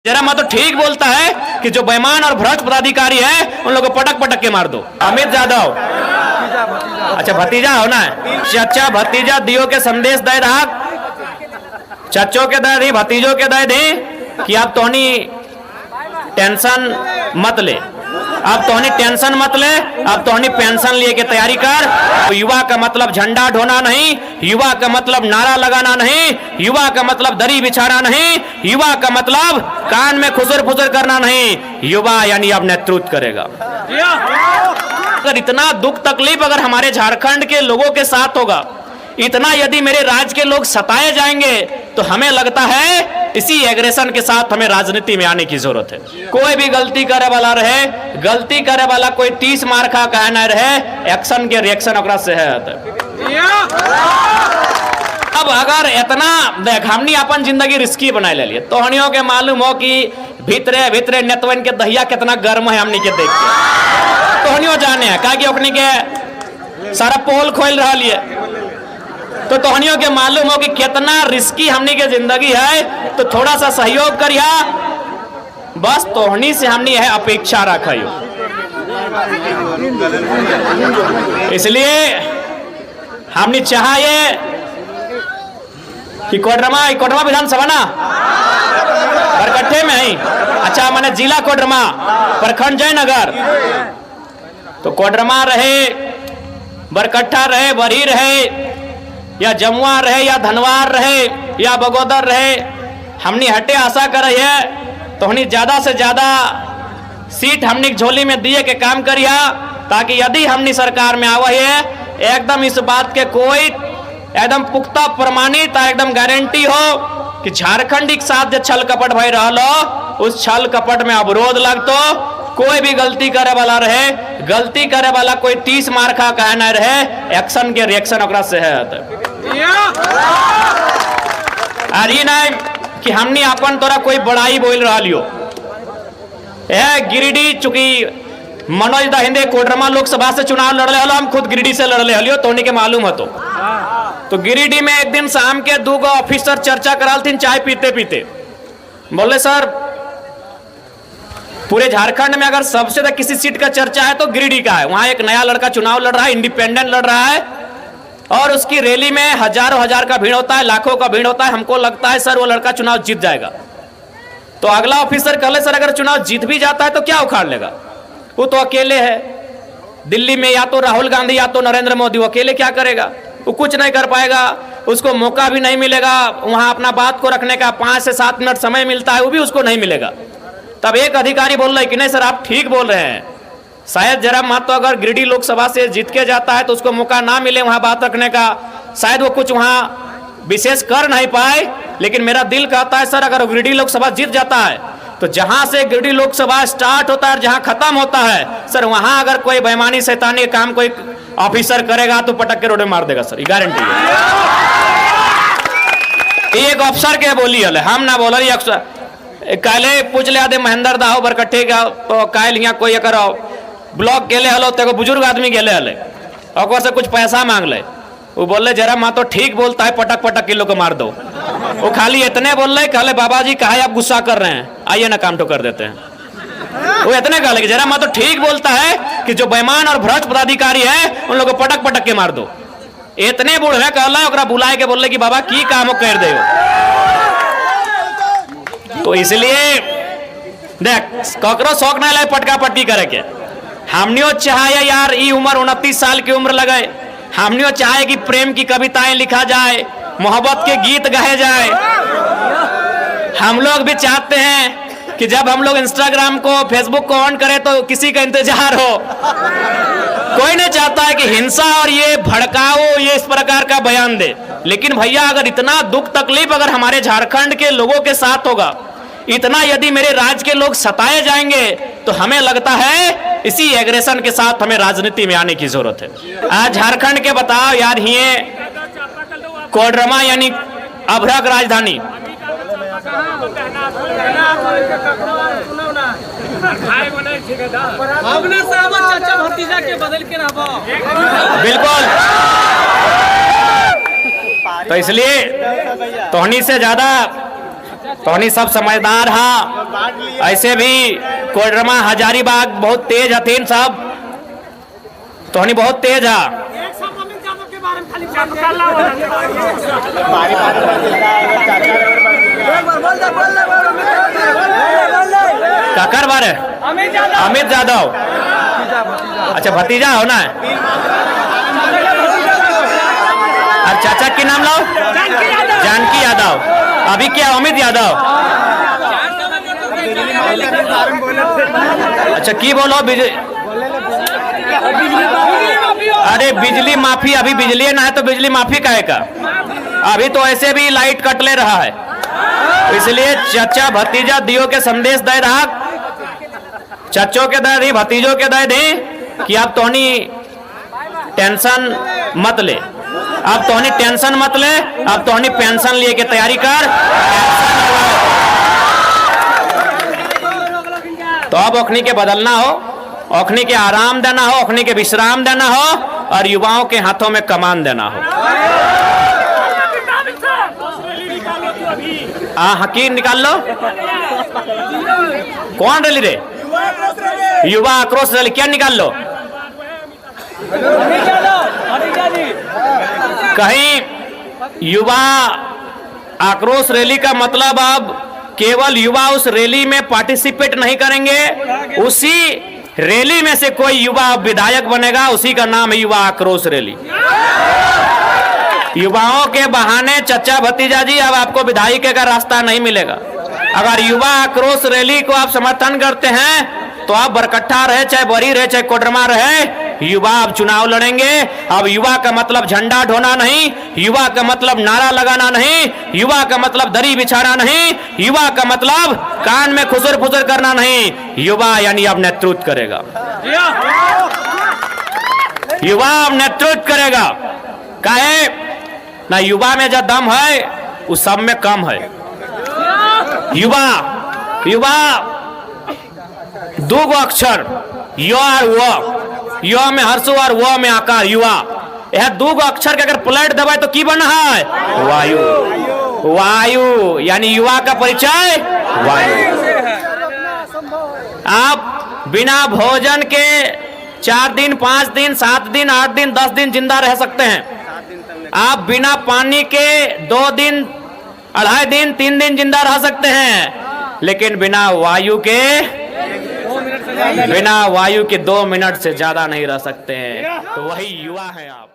जरा मैं तो ठीक बोलता है कि जो बेईमान और भ्रष्ट पदाधिकारी है उन लोगों को पटक पटक के मार दो। अमित यादव, अच्छा भतीजा हो ना, चाचा भतीजा दियो के संदेश दे रहा, चचों के दे दी भतीजों के दे दी कि आप तोहनी टेंशन मत ले, अब तोहनी टेंशन मत ले, अब तोहनी पेंशन लिए के तैयारी कर। तो युवा का मतलब झंडा ढोना नहीं, युवा का मतलब नारा लगाना नहीं, युवा का मतलब दरी बिछाना नहीं, युवा का मतलब कान में खुसर फुसर करना नहीं, युवा यानी अब नेतृत्व करेगा। अगर इतना दुख तकलीफ अगर हमारे झारखंड के लोगों के साथ होगा, इतना यदि मेरे राज्य के लोग सताए जाएंगे, तो हमें लगता है इसी एग्रेशन के साथ हमें राजनीति में आने की जरूरत है। कोई भी गलती करे वाला रहे, गलती करे वाला कोई 30 मार खा कहे न रहे, एक्शन के रिएक्शन ओकरा से है। अब अगर इतना देख हमनी अपन जिंदगी रिस्की बना ले लिए, तो हनियों के मालूम हो कि भीतरे भीतरे नेतवन के दहिया कितना गर्म है, हमनी के देख के तो हनियों जाने है का कि ओकनी के सारा पोल खोल रहा लिए, तो तोहनियों के मालूम हो कि कितना रिस्की हमनी के जिंदगी है। तो थोड़ा सा सहयोग करिया, बस तोहनी से हमनी है अपेक्षा रखियो। इसलिए हमनी चाहिए कि कोडरमा विधानसभा ना बरकट्ठे में ही, अच्छा मैंने जिला कोडरमा प्रखंड जयनगर, तो कोडरमा रहे, बरकट्ठा रहे, बरही रहे, या जमुआ रहे, या धनवार रहे, या बगोदर रहे, हमनी हटे आशा कर रही है तो हमनी ज्यादा से ज्यादा सीट हमनी झोली में दिए के काम करिया, ताकि यदि हमनी सरकार में आवा है एकदम इस बात के कोई एकदम पुख्ता प्रमाणित एकदम गारंटी हो कि झारखंड के साथ जो छल कपट भई रहा, उस छल कपट में अवरोध लगतो, कोई भी गलती करे वाला रहे, गलती करे वाला कोई 30 मार खा कहे न रहे, एक्शन के रिएक्शन ओकरा से है। आज ही नहीं कि हमनी अपन तोरा कोई बड़ाई बोल रहा लियो, गिरिडीह चूंकि मनोज दहिंदे कोडरमा लोकसभा से चुनाव लड़ले हलो, हम खुद गिरिडीह से लड़ले हलियो, तोनी के मालूम हो। तो गिरिडीह में एक दिन शाम के 2 ऑफिसर चर्चा कराल थी चाय पीते पीते, बोले सर पूरे झारखंड में अगर सबसे ज्यादा किसी सीट का चर्चा है तो गिरिडीह का है, वहां एक नया लड़का चुनाव लड़ रहा है, इंडिपेंडेंट लड़ रहा है, और उसकी रैली में हजारों हजार का भीड़ होता है, लाखों का भीड़ होता है, हमको लगता है सर वो लड़का चुनाव जीत जाएगा। तो अगला ऑफिसर कहले सर अगर चुनाव जीत भी जाता है तो क्या उखाड़ लेगा, वो तो अकेले है दिल्ली में, या तो राहुल गांधी या तो नरेंद्र मोदी, वो अकेले क्या करेगा, वो कुछ नहीं कर पाएगा, उसको मौका भी नहीं मिलेगा वहां अपना बात को रखने का, 5 से 7 मिनट समय मिलता है वो भी उसको नहीं मिलेगा। तब एक अधिकारी बोल रहा है कि नहीं सर आप ठीक बोल रहे हैं, शायद जरा मत तो अगर गिरिडीह लोकसभा से जीत के जाता है तो उसको मौका ना मिले वहां बात रखने का, शायद वो कुछ वहां विशेष कर नहीं पाए, लेकिन मेरा दिल कहता है सर अगर गिरिडीह लोकसभा जीत जाता है तो जहां से गिरिडीह लोकसभा स्टार्ट होता है और जहां खत्म होता है सर, वहां अगर कोई बेईमानी शैतानी काम कोई ऑफिसर करेगा तो पटक के रोड में मार देगा सर, ये गारंटी है। एक अफसर के बोली हले, हम ना बोल रही अफसर काले पूछ ले आदे महेंद्र दाहो बरकट्ठे का, तो काल यहाँ कोई एक ब्लॉक गेले हलो तो बुजुर्ग आदमी गेले हले, और से कुछ पैसा मांग ले, वो बोले जरा माँ तो ठीक बोलता है, पटक पटक किलो को मार दो। वो खाली इतने बोल रहे, कहले बाबा जी काहे आप गुस्सा कर रहे हैं, आइए ना काम तो कर देते हैं। वो इतने कहले कि जरा माँ तो ठीक बोलता है कि जो बेईमान और भ्रष्ट पदाधिकारी है उन लोगों को पटक पटक के मार दो। इतने बूढ़ है कहला ओकरा बुलाए के बोले कि बाबा की काम कर दे। तो इसलिए देख ककरो शौक ना लगे पटका पटकी करे के, हमनियो चाहे यार ये उम्र 29 साल की उम्र लगे, हमनियो चाहे कि प्रेम की कविताएं लिखा जाए, मोहब्बत के गीत गाए जाए। हम लोग भी चाहते हैं कि जब हम लोग इंस्टाग्राम को फेसबुक को ऑन करें तो किसी का इंतजार हो, कोई नहीं चाहता है कि हिंसा और ये भड़काओ ये इस प्रकार का बयान दे। लेकिन भैया अगर इतना दुख तकलीफ अगर हमारे झारखंड के लोगों के साथ होगा, इतना यदि मेरे राज्य के लोग सताए जाएंगे, तो हमें लगता है इसी एग्रेशन के साथ हमें राजनीति में आने की जरूरत है। आज झारखंड के बताओ यार, ये कोडरमा यानी अभ्रक राजधानी, बिल्कुल। तो इसलिए तोहनी से ज्यादा तोहनी सब समझदार हा। ऐसे भी कोडरमा हजारीबाग बहुत तेज हथिन सब, तोहनी बहुत तेज हा। ककर बारे अमित यादव, अच्छा भतीजा हो ना। और चाचा की नाम लाओ, जानकी यादव। अभी क्या अमित यादव, अच्छा की बोलो अरे बिजली माफी, अभी बिजली ना है तो बिजली माफी काहे का। अभी तो ऐसे भी लाइट कट ले रहा है, इसलिए चचा भतीजा दियो के संदेश दे रहा, चचों के दे दी भतीजों के दे दी कि आप तोहनी टेंशन मत ले, अब तोहनी टेंशन मत ले, अब तोहनी पेंशन लिए के तैयारी कर। तो अब ओखनी के बदलना हो, ओखनी के आराम देना हो, ओखनी के विश्राम देना हो और युवाओं के हाथों में कमान देना हो। हकीर निकाल लो। कौन रैली रे? युवा आक्रोश रैली, क्या निकाल लो? कहीं युवा आक्रोश रैली का मतलब अब केवल युवा उस रैली में पार्टिसिपेट नहीं करेंगे, उसी रैली में से कोई युवा विधायक बनेगा, उसी का नाम है युवा आक्रोश रैली। युवाओं के बहाने चचा भतीजा जी अब आपको विधायक का रास्ता नहीं मिलेगा। अगर युवा आक्रोश रैली को आप समर्थन करते हैं तो आप बरकट्ठा रहे, चाहे बरी रहे, चाहे कोडरमा रहे, युवा अब चुनाव लड़ेंगे। अब युवा का मतलब झंडा ढोना नहीं, युवा का मतलब नारा लगाना नहीं, युवा का मतलब दरी बिछाना नहीं, युवा का मतलब कान में खुसर फुसर करना नहीं। युवा यानी अब नेतृत्व करेगा, युवा अब नेतृत्व करेगा। काहे ना, युवा में जो दम है उस सब में कम है। युवा युवा दो गो अक्षर यो और वो, यो में हर्षो और वो में आकार। युवा यह दो गो अक्षर के अगर पलट दबाए तो की बना है? वायु। वायु यानी युवा का परिचय वायु। आप बिना भोजन के 4 दिन, 5 दिन, 7 दिन, 8 दिन, 10 दिन जिंदा रह सकते हैं। आप बिना पानी के 2 दिन, 2.5 दिन, 3 दिन जिंदा रह सकते हैं, लेकिन बिना वायु के 2 मिनट से ज्यादा नहीं रह सकते हैं। तो वही युवा है आप।